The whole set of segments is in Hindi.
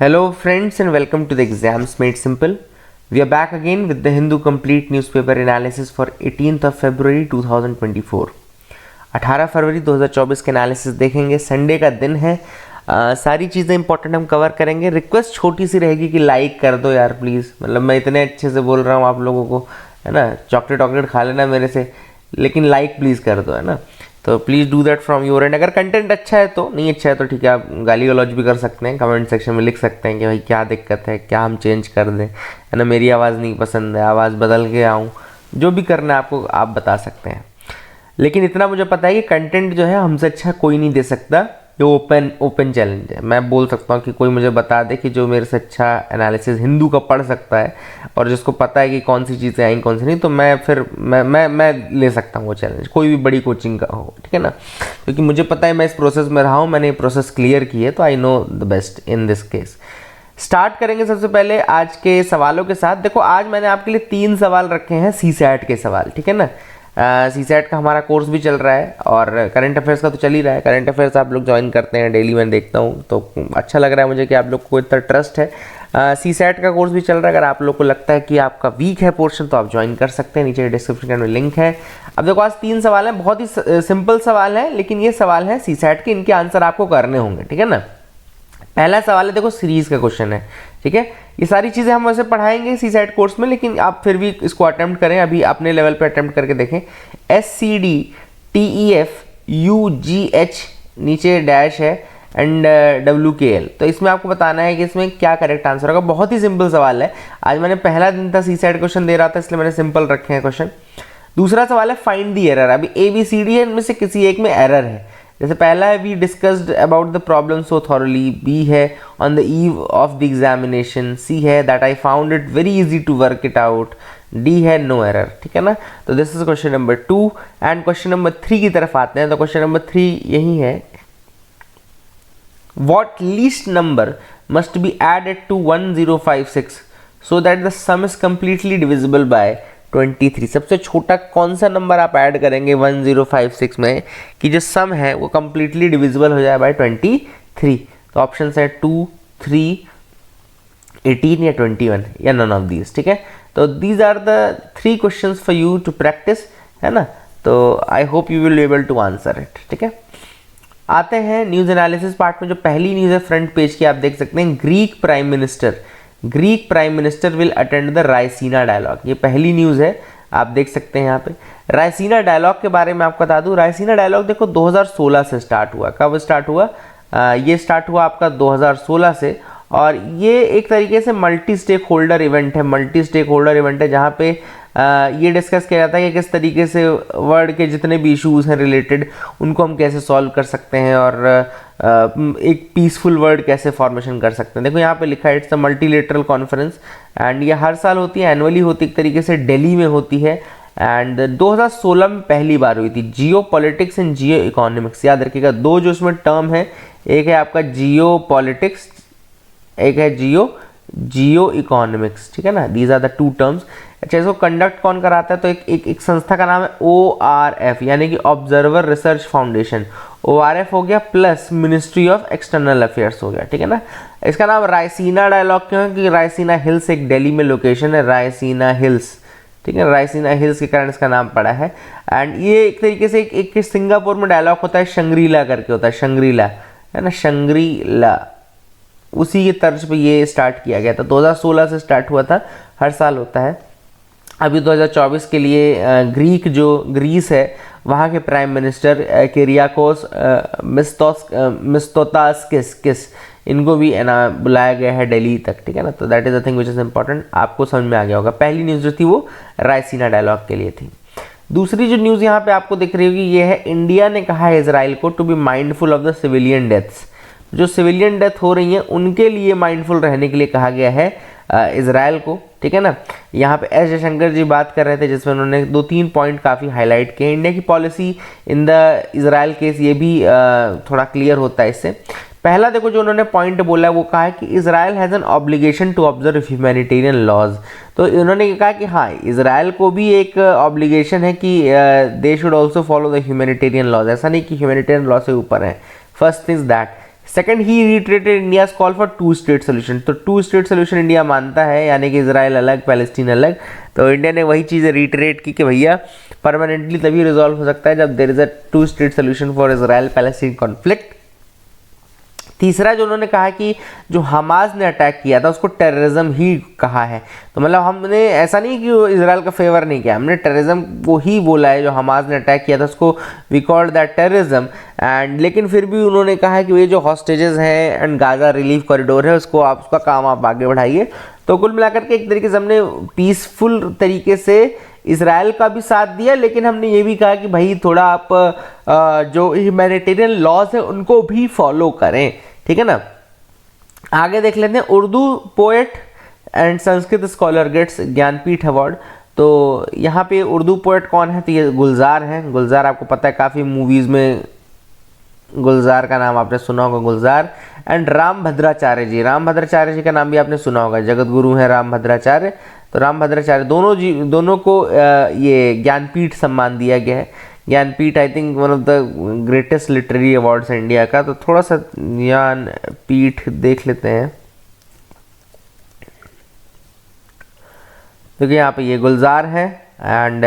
Hello friends and welcome to the Exams Made Simple. We are back again with the Hindu Complete Newspaper Analysis for 18th of February 2024. 18 फरवरी 2024 के एनालिसिस देखेंगे। संडे का दिन है। सारी चीज़ें इंपॉर्टेंट हम कवर करेंगे। रिक्वेस्ट छोटी सी रहेगी कि लाइक कर दो यार प्लीज़। मतलब मैं इतने अच्छे से बोल रहा हूँ आप लोगों को, है ना। चॉकलेट वॉकलेट खा लेना मेरे से, लेकिन लाइक प्लीज़ कर दो, है ना। तो please do that from your and. अगर कंटेंट अच्छा है तो, नहीं अच्छा है तो ठीक है, आप गाली गलौज भी कर सकते हैं, कमेंट सेक्शन में लिख सकते हैं कि भाई क्या दिक्कत है, क्या हम चेंज कर दें, है ना। मेरी आवाज़ नहीं पसंद है, आवाज़ बदल के आऊँ, जो भी करना है आपको आप बता सकते हैं। लेकिन इतना मुझे पता है कि कंटेंट जो है हमसे अच्छा कोई नहीं दे सकता। ये ओपन चैलेंज है। मैं बोल सकता हूँ कि कोई मुझे बता दे कि जो मेरे से अच्छा एनालिसिस हिंदू का पढ़ सकता है और जिसको पता है कि कौन सी चीज़ें आई कौन सी नहीं, तो मैं फिर मैं ले सकता हूँ वो चैलेंज, कोई भी बड़ी कोचिंग का हो, ठीक है ना। क्योंकि मुझे पता है, मैं इस प्रोसेस में रहा हूँ, मैंने ये प्रोसेस क्लियर की है, तो I know the best in this case. Start करेंगे सबसे पहले आज के सवालों के साथ। देखो, आज मैंने आपके लिए 3 सवाल रखे हैं CSAT के सवाल, ठीक है ना। CSAT का हमारा कोर्स भी चल रहा है और करंट अफेयर्स का तो चल ही रहा है। करंट अफेयर्स आप लोग ज्वाइन करते हैं डेली, मैं देखता हूँ, तो अच्छा लग रहा है मुझे कि आप लोग को इतना ट्रस्ट है। CSAT का कोर्स भी चल रहा है। अगर आप लोग को लगता है कि आपका वीक है पोर्शन, तो आप ज्वाइन कर सकते हैं, नीचे डिस्क्रिप्शन में लिंक है। अब देखो, आज 3 सवाल हैं, बहुत ही सिंपल सवाल है, लेकिन ये सवाल है CSAT के, इनके आंसर आपको करने होंगे, ठीक है ना। पहला सवाल है, देखो सीरीज का क्वेश्चन है, ठीक है। ये सारी चीज़ें हम वैसे पढ़ाएंगे CSAT कोर्स में, लेकिन आप फिर भी इसको अटेम्प्ट करें, अभी अपने लेवल पे अटेम्प्ट करके देखें। SCD TEF UGH नीचे डैश है एंड WKL। तो इसमें आपको बताना है कि इसमें क्या करेक्ट आंसर होगा। बहुत ही सिंपल सवाल है। आज मैंने पहला दिन था CSAT क्वेश्चन दे रहा था, इसलिए मैंने सिंपल रखे हैं क्वेश्चन। दूसरा सवाल है फाइंड दी एरर। अभी ABCD है, इनमें से किसी एक में एरर है। जैसे पहला है we discussed about the problem so thoroughly, B है on the eve of the examination, C है that I found it very easy to work it out, D है नो एरर, ठीक है ना। तो this is question number 2 and question number 3 की तरफ आते हैं। तो क्वेश्चन नंबर 3 यही है, what least number must be added to 1056 so that the sum is completely divisible by 23। सबसे छोटा कौन सा नंबर आप ऐड करेंगे 1056 में कि जो सम है वो कंप्लीटली डिविजिबल हो जाए बाय 23। तो ऑप्शन है 2, 3, 18 या 21 या नन ऑफ दीज, ठीक है। तो these are the 3 questions for you to practice, है ना। तो I hope you will be able to answer it, ठीक है। आते हैं न्यूज एनालिसिस पार्ट में। जो पहली न्यूज है फ्रंट पेज की, आप देख सकते हैं, Greek prime minister will attend the Raisina dialogue. ये पहली न्यूज़ है, आप देख सकते हैं यहाँ पे। रायसीना डायलॉग के बारे में आपको बता दूँ, रायसीना डायलॉग देखो 2016 से स्टार्ट हुआ। कब स्टार्ट हुआ? ये स्टार्ट हुआ आपका 2016 से, और ये एक तरीके से मल्टी स्टेक होल्डर इवेंट है, जहाँ पे ये डिस्कस किया जाता है कि किस तरीके से वर्ल्ड के जितने भी इश्यूज़ हैं रिलेटेड, उनको हम कैसे सॉल्व कर सकते हैं और एक पीसफुल वर्ल्ड कैसे फॉर्मेशन कर सकते हैं। देखो यहाँ पे लिखा है, it's a multilateral conference and ये हर साल होती है, एनुअली होती है, एक तरीके से दिल्ली में होती है। एंड 2016 में पहली बार हुई थी। जियो पॉलिटिक्स एंड जियो इकोनॉमिक्स, याद रखिएगा, 2 जो इसमें टर्म है, एक है आपका जियो पॉलिटिक्स, एक है जियो इकोनॉमिक्स, ठीक है ना। These are the 2 terms. अच्छा, इसको कंडक्ट कौन कराता है? तो एक संस्था का नाम है ORF, यानी कि ऑब्जर्वर रिसर्च फाउंडेशन। ORF हो गया plus ministry of external affairs हो गया, ठीक है ना। इसका नाम रायसीना डायलॉग क्यों है? क्योंकि रायसीना हिल्स एक दिल्ली में लोकेशन है, रायसीना हिल्स, ठीक है। रायसीना हिल्स के कारण इसका नाम पड़ा है। एंड ये एक तरीके से एक सिंगापुर में डायलॉग होता है, शंग्रीला करके होता है, शंग्रीला, है ना, शंग्रीला, उसी के तर्ज पे ये स्टार्ट किया गया था। 2016 से स्टार्ट हुआ था, हर साल होता है। अभी 2024 के लिए ग्रीस है, वहाँ के प्राइम मिनिस्टर किरियाकोस मित्सोताकिस, इनको भी बुलाया गया है दिल्ली तक, ठीक है ना। तो that is the thing which is important, आपको समझ में आ गया होगा। पहली न्यूज़ जो थी वो रायसीना डायलॉग के लिए थी। दूसरी जो न्यूज़ यहाँ पे आपको दिख रही होगी, ये है, इंडिया ने कहा है इजराइल को to be mindful of the civilian deaths. जो सिविलियन डेथ हो रही हैं उनके लिए माइंडफुल रहने के लिए कहा गया है इजराइल को, ठीक है ना। यहाँ पे एस जयशंकर जी बात कर रहे थे, जिसमें उन्होंने 2-3 पॉइंट काफ़ी हाईलाइट किए। इंडिया की policy in the Israel case, ये भी थोड़ा क्लियर होता है इससे। पहला देखो जो उन्होंने पॉइंट बोला है, वो कहा है कि Israel has an obligation to observe humanitarian laws. तो उन्होंने कहा कि हाँ, इजराइल को भी एक ऑब्लिगेशन है कि they should also follow the humanitarian laws. ऐसा नहीं कि ह्यूमैनिटेरियन लॉ से ऊपर है। First is that. Second, he reiterated India's call for two state solution. तो टू स्टेट सोल्यूशन इंडिया मानता है, यानी कि इजराइल अलग पैलेस्टीन अलग। तो इंडिया ने वही चीज़ रिट्रेट की कि भैया परमानेंटली तभी रिजॉल्व हो सकता है जब there is a two state solution for Israel Palestine conflict. तीसरा जो उन्होंने कहा कि जो हमास ने अटैक किया था उसको टेररिज्म ही कहा है। तो मतलब हमने ऐसा नहीं कि इजराइल का फेवर नहीं किया, हमने टेररिज्म वो ही बोला है, जो हमास ने अटैक किया था उसको we called that terrorism. And लेकिन फिर भी उन्होंने कहा है कि ये जो हॉस्टेजेस हैं एंड गाजा रिलीफ कॉरिडोर है उसको आप उसका काम आप आगे बढ़ाइए। तो कुल मिलाकर के एक तरीके से हमने पीसफुल तरीके से इसराइल का भी साथ दिया, लेकिन हमने ये भी कहा कि भाई थोड़ा आप जो ह्यूमैनिटेरियन लॉज है उनको भी फॉलो करें, ठीक है ना। आगे देख लेते हैं, Urdu poet and Sanskrit scholar gets Jnanpith award. तो यहाँ पे उर्दू पोएट कौन है, तो ये गुलजार हैं। गुलजार आपको पता है काफ़ी मूवीज़ में गुलजार का नाम आपने सुना होगा, गुलजार। एंड राम भद्राचार्य जी, राम भद्राचार्य जी का नाम भी आपने सुना होगा, जगत गुरु हैं राम भद्राचार्य। तो राम भद्राचार्य दोनों को ये ज्ञानपीठ सम्मान दिया गया है। Jnanpith I think one of the greatest literary awards है इंडिया का। तो थोड़ा सा ज्ञानपीठ देख लेते हैं। देखिए यहाँ पे ये गुलजार है एंड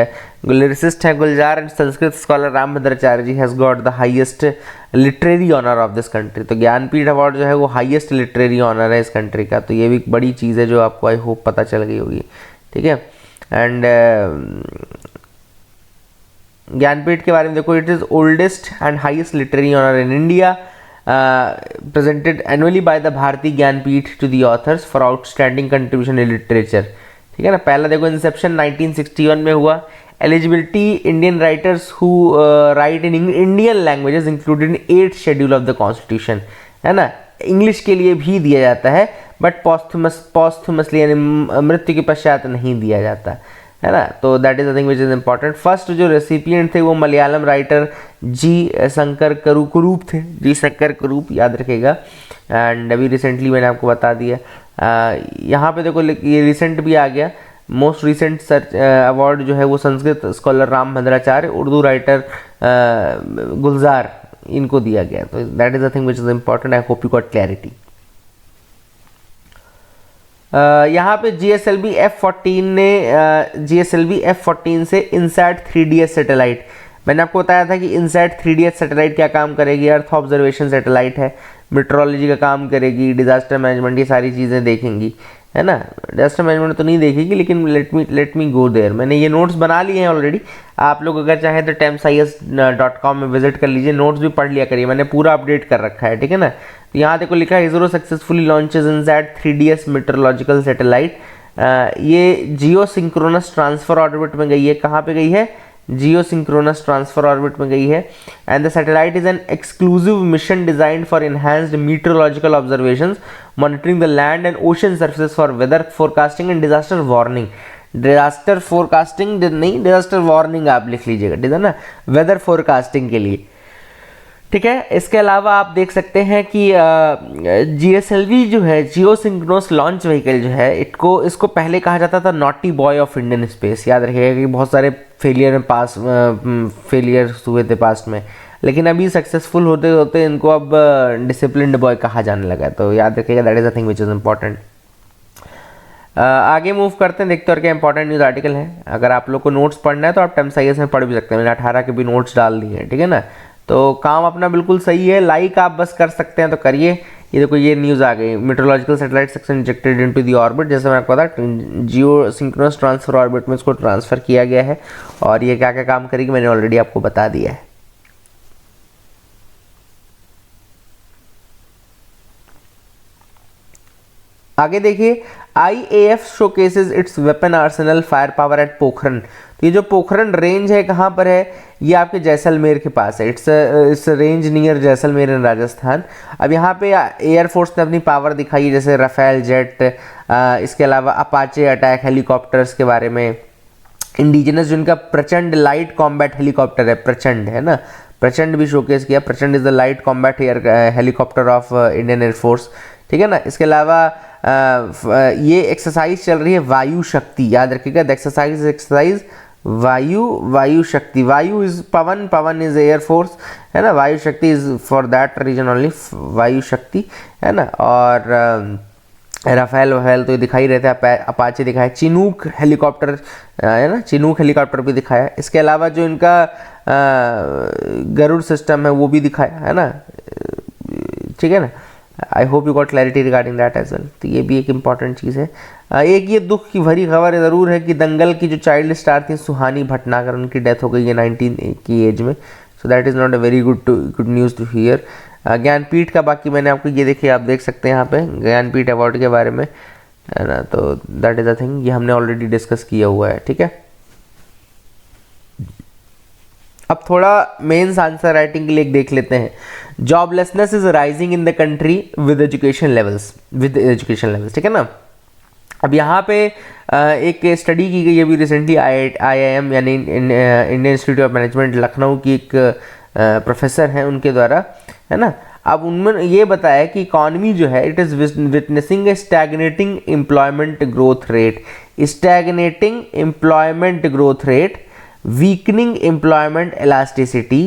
लिरिसिस्ट है Gulzar and Sanskrit scholar Ram Bhadracharya ji has got the highest literary honour of this country. तो ज्ञानपीठ अवार्ड जो है वो हाईएस्ट लिटरेरी ऑनर है इस कंट्री का। तो ये भी बड़ी चीज़ है जो आपको आई होप पता चल गई होगी, ठीक है। एंड ज्ञानपीठ के बारे में देखो, it is oldest and highest literary honour in India, presented annually by the Bharati Jnanpith to the authors for outstanding contribution in literature, ठीक है ना। पहला देखो इंसेप्शन 1961 में हुआ। Eligibility, Indian writers who write in Indian languages included in 8th schedule of the constitution, है ना। इंग्लिश के लिए भी दिया जाता है बट पॉस्थुमसली यानी मृत्यु के पश्चात नहीं दिया जाता, है ना। तो that is the thing which is important. First जो रेसिपिएंट थे वो मलयालम राइटर जी शंकर कुरूप थे, जी शंकर कुरूप, याद रखेगा। एंड अभी रिसेंटली मैंने आपको बता दिया। यहाँ पे देखो ये रिसेंट भी आ गया, मोस्ट रिसेंट सर्च अवार्ड जो है वो संस्कृत स्कॉलर राम भद्राचार्य, उर्दू राइटर गुलजार, इनको दिया गया। तो that is the thing which is important. I hope you got clarity. यहाँ पे GSLV F14 से इनसैट 3DS सैटेलाइट, मैंने आपको बताया था कि इनसैट 3DS सैटेलाइट क्या काम करेगी, अर्थ ऑब्जर्वेशन सैटेलाइट है, मेट्रोलॉजी का काम करेगी, डिजास्टर मैनेजमेंट, ये सारी चीज़ें देखेंगी, है ना। डिजास्टर मैनेजमेंट तो नहीं देखेगी लेकिन लेट मी गो देयर। मैंने ये नोट्स बना लिए हैं ऑलरेडी, आप लोग अगर चाहें तो TEMSIS.com में विजिट कर लीजिए, नोट्स भी पढ़ लिया करिए, मैंने पूरा अपडेट कर रखा है, ठीक है ना। तो यहाँ देखो लिखा है ISRO successfully launches INSAT 3DS meteorological satellite. ये जियो सिंक्रोनस ट्रांसफर ऑर्बिट में गई है। कहाँ पे गई है, जियो सिंक्रोनस ट्रांसफर ऑर्बिट में गई है। And the satellite is an exclusive mission designed for enhanced meteorological observations, monitoring the land and ocean surface for weather forecasting and disaster warning. Disaster forecasting नहीं, डिजास्टर वार्निंग आप लिख लीजिएगा, ठीक है ना, वेदर फोरकास्टिंग के लिए, ठीक है। इसके अलावा आप देख सकते हैं कि GSLV जो है, जियो सिंक्रोनस लॉन्च व्हीकल जो है, इसको पहले कहा जाता था naughty boy of Indian space. याद रखिएगा कि बहुत सारे फेलियर्स हुए थे पास्ट में, लेकिन अभी सक्सेसफुल होते होते इनको अब डिसिप्लिन्ड बॉय कहा जाने लगा। तो याद रखिएगा, that is the thing which is important. आगे मूव करते हैं, देखते हैं और क्या इंपॉर्टेंट न्यूज़ आर्टिकल है। अगर आप लोग को नोट्स पढ़ना है तो आप TEMSIS में पढ़ भी सकते हैं, मैंने 18 के भी नोट्स डाल दिए हैं, ठीक है ना। तो काम अपना बिल्कुल सही है, लाइक आप बस कर सकते हैं तो करिए। ये देखो ये न्यूज़ आ गई, meteorological satellite section injected into the orbit. जैसे मैं आपको पता जियो सिंक्रोनस ट्रांसफर ऑर्बिट में इसको ट्रांसफ़र किया गया है और ये क्या क्या काम करेगी मैंने ऑलरेडी आपको बता दिया है। आगे देखिए, IAF showcases its weapon arsenal fire power at Pokhran. तो ये जो पोखरन रेंज है कहाँ पर है, ये आपके जैसलमेर के पास है। इट्स रेंज नियर जैसलमेर इन राजस्थान। अब यहाँ पे एयरफोर्स ने अपनी पावर दिखाई है, जैसे राफेल जेट, इसके अलावा अपाचे अटैक हेलीकॉप्टर्स के बारे में, इंडिजिनस जिनका प्रचंड लाइट कॉम्बैट हेलीकॉप्टर है, प्रचंड है ना, प्रचंड भी शोकेस किया। प्रचंड is the light combat helicopter of Indian air force, ठीक है ना। इसके अलावा ये एक्सरसाइज चल रही है वायु शक्ति, याद रखिएगा, the exercise Vayu Shakti, Vayu is Pavan, Pavan is air force, है ना, Vayu Shakti is for that reason only, Vayu Shakti, है ना। और राफेल वफेल तो दिखाई रहते हैं, अपाचे दिखाया, चिनूक हेलीकॉप्टर है ना, चिनूक हेलीकॉप्टर भी दिखाया। इसके अलावा जो इनका गरुड़ सिस्टम है वो भी दिखाया, है ना, ठीक है ना। I hope you got clarity regarding that as well. तो ये भी एक इंपॉर्टेंट चीज़ है। एक ये दुख की भरी खबर ज़रूर है कि दंगल की जो चाइल्ड स्टार थी सुहानी भटनागर, उनकी डेथ हो गई है 19 की एज में। So that is not a very good news to hear. Jnanpith का बाकी मैंने आपको ये देखिए, आप देख सकते हैं यहाँ पे ज्ञानपीठ अवार्ड के बारे में, है ना। तो दैट इज़ अ थिंग, ये हमने ऑलरेडी डिस्कस किया हुआ है, ठीक है। अब थोड़ा मेंस आंसर राइटिंग के लिए देख लेते हैं। Joblessness is rising in the country with education levels, ठीक है ना। अब यहाँ पे एक स्टडी की गई अभी रिसेंटली IIM यानी Indian institute of management Lucknow की एक प्रोफेसर हैं उनके द्वारा, है ना। अब उनमें ये बताया कि इकॉनमी जो है it is witnessing a stagnating employment growth rate, weakening employment elasticity,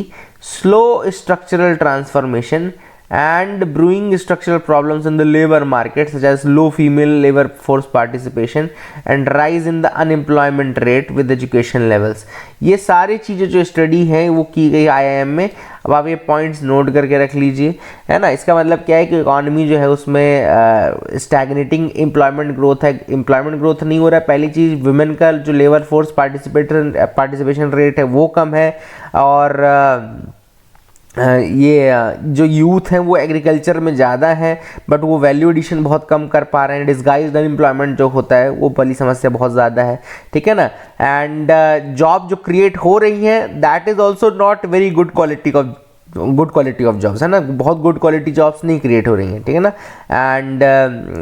slow structural transformation, and brewing structural problems in the labor market such as low female labor force participation and rise in the unemployment rate with education levels। ये सारी चीज़ें जो स्टडी है वो की गई IIM में। अब आप ये पॉइंट्स नोट करके रख लीजिए, है ना। इसका मतलब क्या है कि इकॉनमी जो है उसमें स्टैग्नेटिंग एम्प्लॉयमेंट ग्रोथ है, एम्प्लॉयमेंट ग्रोथ नहीं हो रहा है। पहली चीज़, वुमेन का जो लेबर फोर्स पार्टिसिपेशन रेट है वो कम है, और ये जो यूथ हैं वो एग्रीकल्चर में ज़्यादा है बट वो वैल्यू एडिशन बहुत कम कर पा रहे हैं। डिस्गाइज्ड अनएम्प्लॉयमेंट जो होता है वो बड़ी समस्या बहुत ज़्यादा है, ठीक है ना। एंड जॉब जो क्रिएट हो रही है that is also not very good quality of jobs, है ना। बहुत गुड क्वालिटी जॉब्स नहीं क्रिएट हो रही हैं, ठीक है ना। एंड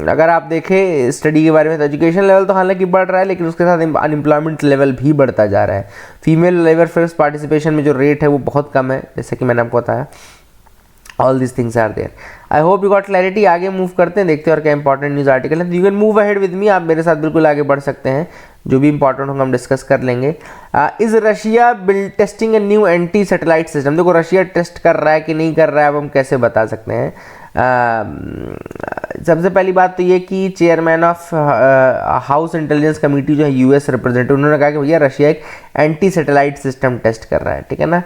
अगर आप देखें स्टडी के बारे में तो एजुकेशन लेवल तो हालांकि बढ़ रहा है लेकिन उसके साथ अनएम्प्लॉयमेंट लेवल भी बढ़ता जा रहा है। फीमेल लेबर फोर्स पार्टिसिपेशन में जो रेट है वो बहुत कम है, जैसे कि मैंने आपको बताया। All this things are there. I hope you got clarity. आगे मूव करते हैं, देखते हैं और क्या इंपॉर्टेंट न्यूज़ आर्टिकल है। You can move ahead with me, आप मेरे साथ बिल्कुल आगे बढ़ सकते हैं, जो भी इंपॉर्टेंट होगा हम डिस्कस कर लेंगे। Is Russia tasting a new anti satellite system. देखो रशिया टेस्ट कर रहा है कि नहीं कर रहा है अब हम कैसे बता सकते हैं। सबसे पहली बात तो ये कि chairman of house intelligence committee जो है US रिप्रेजेंटेटिव, उन्होंने कहा कि भैया रशिया एक एंटी सैटेलाइट सिस्टम टेस्ट कर रहा है, ठीक है ना।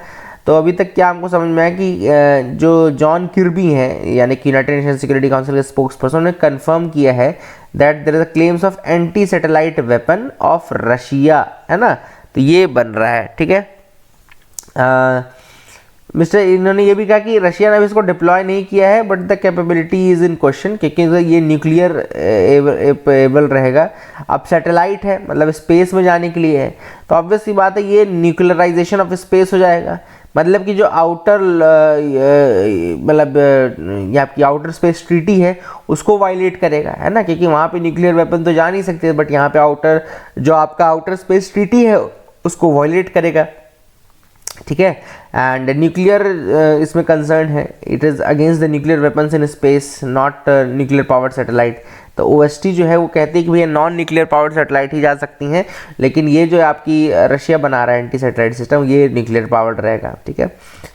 तो अभी तक क्या हमको समझ में आया कि जो जॉन किर्बी हैं यानी कि यूनाइटेड नेशन सिक्योरिटी काउंसिल के स्पोक्स पर्सन ने कंफर्म किया है that there is a claims of anti satellite weapon of Russia, है ना। तो ये बन रहा है, ठीक है। मिस्टर इन्होंने ये भी कहा कि रशिया ने अभी इसको डिप्लॉय नहीं किया है but the capability is in question, क्योंकि ये न्यूक्लियर एबल रहेगा। अब सैटेलाइट है मतलब स्पेस में जाने के लिए है, तो ऑब्वियस सी बात है ये न्यूक्लियराइजेशन ऑफ स्पेस हो जाएगा। मतलब कि जो आउटर मतलब ये आपकी आउटर स्पेस ट्रीटी है उसको वायलेट करेगा, है ना, क्योंकि वहाँ पे न्यूक्लियर वेपन तो जा नहीं सकते बट यहाँ पे आउटर जो आपका आउटर स्पेस ट्रीटी है उसको वायलेट करेगा, ठीक है। एंड न्यूक्लियर इसमें कंसर्न है, it is against the nuclear weapons in space not nuclear powered satellite. तो OST जो है वो कहती है कि भैया नॉन न्यूक्लियर पावर्ड सैटेलाइट ही जा सकती हैं, लेकिन ये जो आपकी रशिया बना रहा है एंटी सैटेलाइट सिस्टम ये न्यूक्लियर पावर्ड रहेगा, ठीक है।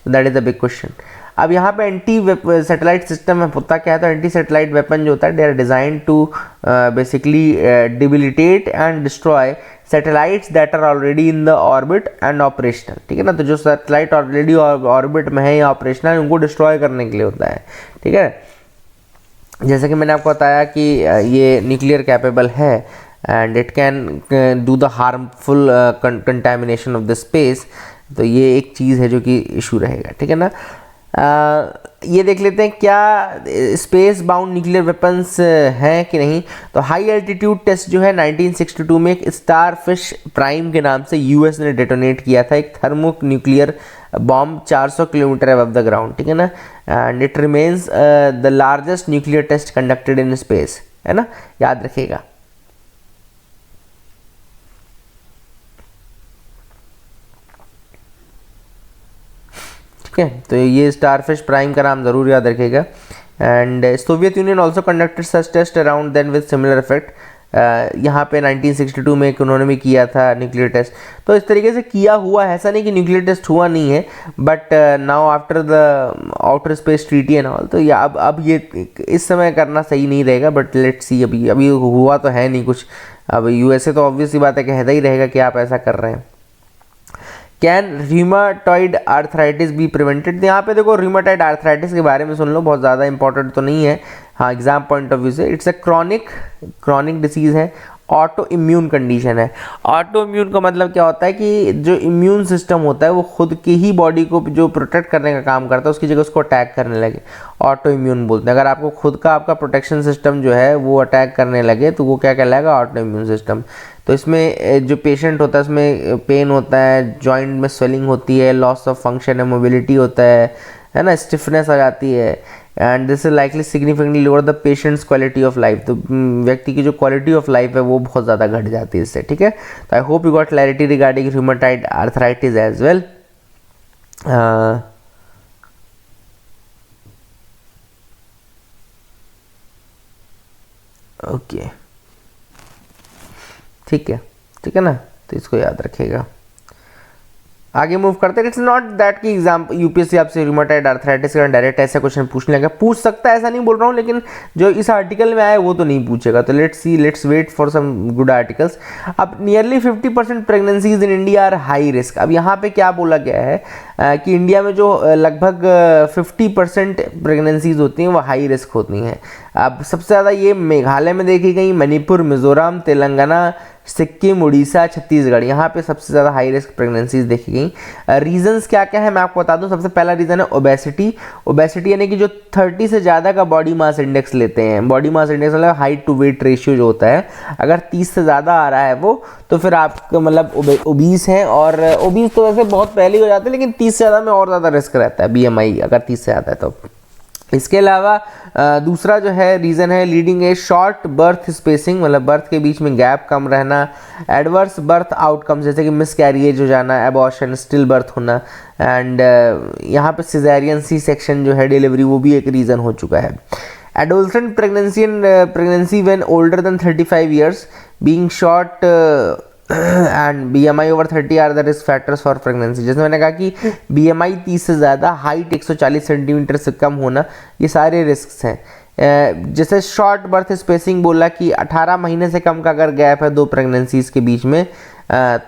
That is the big question. अब यहाँ पे एंटी सैटेलाइट सिस्टम में होता क्या है, तो एंटी सैटेलाइट वेपन जो होता है they are designed to basically debilitate and destroy satellites that are already in the orbit and operational, ठीक है ना। तो जो सैटेलाइट ऑलरेडी ऑर्बिट में है या ऑपरेशनल है उनको डिस्ट्रॉय करने के लिए होता है, ठीक है। जैसे कि मैंने आपको बताया कि ये न्यूक्लियर कैपेबल है and it can do the harmful contamination of the space. तो ये एक चीज़ है जो कि इशू रहेगा, ठीक है ना। ये देख लेते हैं क्या स्पेस बाउंड न्यूक्लियर वेपन्स हैं कि नहीं। तो हाई एल्टीट्यूड टेस्ट जो है 1962 में एक स्टारफिश प्राइम के नाम से US ने डेटोनेट किया था, एक thermonuclear bomb 400 kilometre above the ground, ठीक है ना। And it remains the largest nuclear test conducted in space, है ना, याद रखिएगा। ठीक है, तो ये स्टारफिश प्राइम का नाम ज़रूर याद रखिएगा। And Soviet Union also conducted such test around then with similar effect. यहाँ पे 1962 में उन्होंने भी किया था न्यूक्लियर टेस्ट। तो इस तरीके से किया हुआ है, ऐसा नहीं कि न्यूक्लियर टेस्ट हुआ नहीं है, but now after the outer space treaty and all, तो ये अब ये इस समय करना सही नहीं रहेगा, बट लेट्स सी, अभी हुआ तो है नहीं कुछ। अब यूएसए तो ऑब्वियसली बात है, कहता ही रहेगा कि आप ऐसा कर रहे हैं। Can rheumatoid arthritis be prevented? यहाँ पे देखो रीमाटॉइड आर्थराइटिस के बारे में सुन लो, बहुत ज़्यादा इंपॉर्टेंट तो नहीं है, हाँ एग्जाम पॉइंट ऑफ व्यू से। इट्स अ क्रॉनिक डिसीज़ है, ऑटो इम्यून कंडीशन है। ऑटो इम्यून का मतलब क्या होता है कि जो इम्यून सिस्टम होता है वो खुद की ही बॉडी को जो प्रोटेक्ट करने का काम करता है उसकी जगह उसको अटैक करने लगे, ऑटो इम्यून बोलते हैं। अगर आपको खुद का आपका प्रोटेक्शन सिस्टम जो है वो अटैक करने लगे तो वो क्या कहलाएगा? Auto immune system. तो इसमें जो पेशेंट होता है उसमें पेन होता है, जॉइंट में स्वेलिंग होती है, लॉस ऑफ फंक्शन है, मोबिलिटी होता है ना, स्टिफनेस आ जाती है, and this is likely significantly lower the patients quality of life. तो व्यक्ति की जो क्वालिटी ऑफ लाइफ है वो बहुत ज़्यादा घट जाती है इससे, ठीक है। तो I hope you got clarity regarding rheumatoid arthritis as well. Okay, ठीक है ना, तो इसको याद रखिएगा। आगे मूव करते हैं। इट्स नॉट दैट कि एग्जाम यूपीएससी आपसे रूमेटॉइड आर्थराइटिस का डायरेक्ट ऐसा क्वेश्चन पूछने लगा, पूछ सकता है, ऐसा नहीं बोल रहा हूँ, लेकिन जो इस आर्टिकल में आया वो तो नहीं पूछेगा। तो let's wait for some good articles. अब nearly 50% pregnancies in India are high risk. अब यहाँ पे क्या बोला गया है कि इंडिया में जो लगभग 50% प्रेगनेंसीज होती हैं वो हाई रिस्क होती हैं। अब सबसे ज़्यादा ये मेघालय में देखी गई, मणिपुर, मिजोरम, तेलंगाना, सिक्किम, उड़ीसा, छत्तीसगढ़, यहाँ पे सबसे ज़्यादा हाई रिस्क प्रेगनेंसीज देखी गई। रीजंस क्या क्या है मैं आपको बता दूं। सबसे पहला रीज़न है ओबेसिटी। ओबेसिटी यानी कि जो 30 से ज़्यादा का बॉडी मास इंडेक्स लेते हैं। बॉडी मास इंडेक्स मतलब हाइट टू वेट रेशियो जो होता है, अगर 30 से ज़्यादा आ रहा है वो, तो फिर आप मतलब ओबीस हैं। और ओबीस तो वैसे बहुत पहले ही हो जाते हैं, लेकिन 30 से ज़्यादा में और ज़्यादा रिस्क रहता है बीएमआई अगर 30 से आता है तो। इसके अलावा दूसरा जो है रीज़न है leading a short birth spacing, मतलब बर्थ के बीच में गैप कम रहना। एडवर्स बर्थ आउटकम जैसे कि मिस कैरिएज हो जाना, एबॉर्शन, स्टिल बर्थ होना, एंड यहाँ पे सिजेरियन सी सेक्शन जो है डिलीवरी वो भी एक रीज़न हो चुका है। Adolescent pregnancy when older than 35 years, being short and BMI over 30 are the risk factors for pregnancy. जैसे मैंने कहा कि BMI 30 से ज़्यादा, हाइट 140 सेंटीमीटर से कम होना, ये सारे रिस्क हैं। जैसे शॉर्ट बर्थ स्पेसिंग बोला कि 18 महीने से कम का अगर गैप है दो प्रेगनेंसीज के बीच में,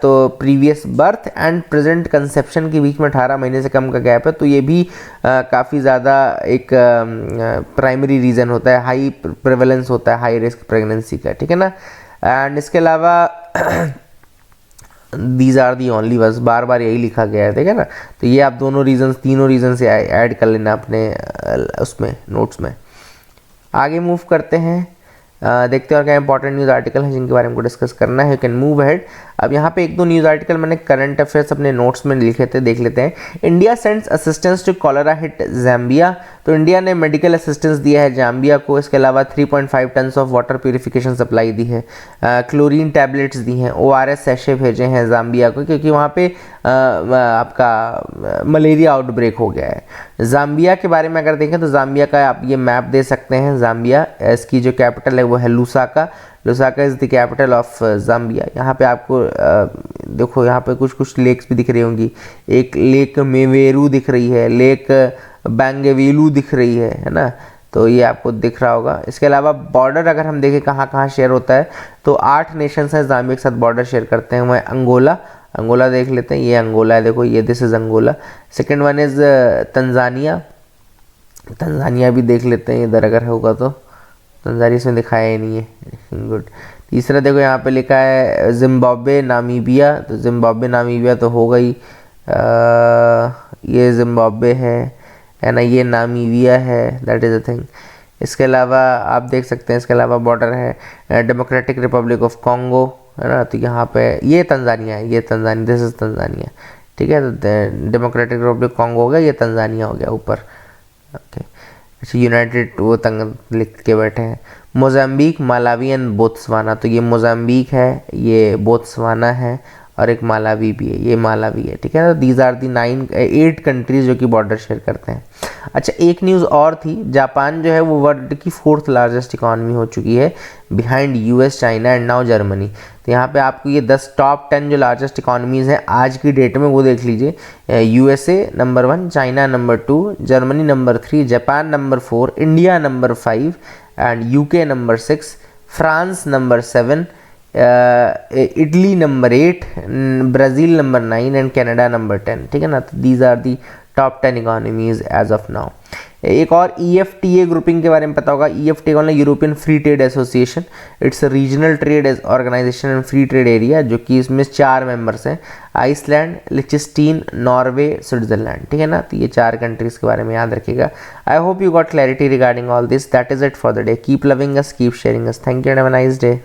तो previous birth and present conception के बीच में 18 महीने से कम का गैप है, तो ये भी काफ़ी ज़्यादा एक प्राइमरी रीज़न होता है, हाई प्रेवलेंस होता है हाई रिस्क प्रेगनेंसी का, ठीक है ना। एंड इसके अलावा दीज आर दी ओनली, बस बार बार यही लिखा गया है, ठीक है ना। तो ये आप तीनों रीजन से ऐड कर लेना अपने उसमें नोट्स में। आगे मूव करते हैं, देखते हैं और क्या इंपॉर्टेंट न्यूज़ आर्टिकल है जिनके बारे में हमको डिस्कस करना है। You can move ahead. अब यहाँ पे एक दो न्यूज़ आर्टिकल मैंने करंट अफेयर्स अपने नोट्स में लिखे थे, देख लेते हैं। India sends assistance to cholera hit Zambia. तो इंडिया ने मेडिकल असिस्टेंस दिया है जाम्बिया को। इसके अलावा 3.5 tons of water purification supply दी है, क्लोरीन टैबलेट्स दी हैं, ORS सैशे भेजे हैं जाम्बिया को, क्योंकि वहाँ पे आपका मलेरिया आउटब्रेक हो गया है। जाम्बिया के बारे में अगर देखें तो जाम्बिया का आप ये मैप दे सकते हैं। जाम्बिया, इसकी जो कैपिटल है वो है Lusaka. Lusaka is the capital of Zambia. यहाँ पे आपको देखो यहाँ पे कुछ लेक्स भी दिख रही होंगी। एक लेक मेवेरू दिख रही है, लेक बैंगवेलू दिख रही है ना, तो ये आपको दिख रहा होगा। इसके अलावा बॉर्डर अगर हम देखें कहाँ कहाँ शेयर होता है, तो 8 नेशंस हैं जाम्बिया के साथ बॉर्डर शेयर करते हैं। वह अंगोला देख लेते हैं, ये अंगोला है, देखो ये this is Angola. Second one is Tanzania भी देख लेते हैं इधर अगर होगा तो, तंजानिया इसमें दिखाया ही नहीं है, गुड। तीसरा देखो यहाँ पे लिखा है जिम्बाब्वे नामीबिया, तो जिम्बाब्वे नामीबिया तो हो गई, ये जिम्बाब्वे है ना, ये नामीबिया है, दैट इज़ अ थिंग। इसके अलावा आप देख सकते हैं, इसके अलावा बॉर्डर है डेमोक्रेटिक रिपब्लिक ऑफ कॉन्गो, है ना, तो यहाँ पे ये तंजानिया है, ये तंजानिया, दिस इज़ तंजानिया, ठीक है। तो डेमोक्रेटिक रिपब्लिक कॉन्गो हो गया, ये तंजानिया हो गया ऊपर, ओके। अच्छा, यूनाइटेड वो तंग लिख के बैठे हैं। मोज़ाम्बिक, मालावी एंड बोत्सवाना, तो ये मोज़ाम्बिक है, ये बोत्सवाना है, और एक मालावी भी है, ये मालावी है, ठीक है। तो दीज आर दी 8 कंट्रीज जो कि बॉर्डर शेयर करते हैं। अच्छा, एक न्यूज़ और थी, जापान जो है वो वर्ल्ड की 4th लार्जेस्ट इकॉनमी हो चुकी है behind US, China and now Germany. तो यहाँ पे आपको ये 10 टॉप 10 जो लार्जेस्ट इकॉनमीज़ हैं आज की डेट में वो देख लीजिए। USA number 1, China number 2, Germany number 3, Japan number 4, India number 5 and UK number 6, France number 7, Italy number 8, Brazil number 9 and Canada number 10, ठीक है ना। तो these are the top 10 economies as of now. एक और EFTA ग्रुपिंग के बारे में पता होगा। EFTA कौन है? European free trade association. It's regional trade organisation and free trade area, जो कि इसमें 4 मेंबर्स हैं, आइसलैंड, लिechtenstein, नॉर्वे, स्विट्जरलैंड, ठीक है ना। तो ये 4 कंट्रीज़ के बारे में याद रखिएगा। आई hope you got clarity regarding all this. That is it for the day. Keep loving us, keep sharing us. Thank you and have a nice day.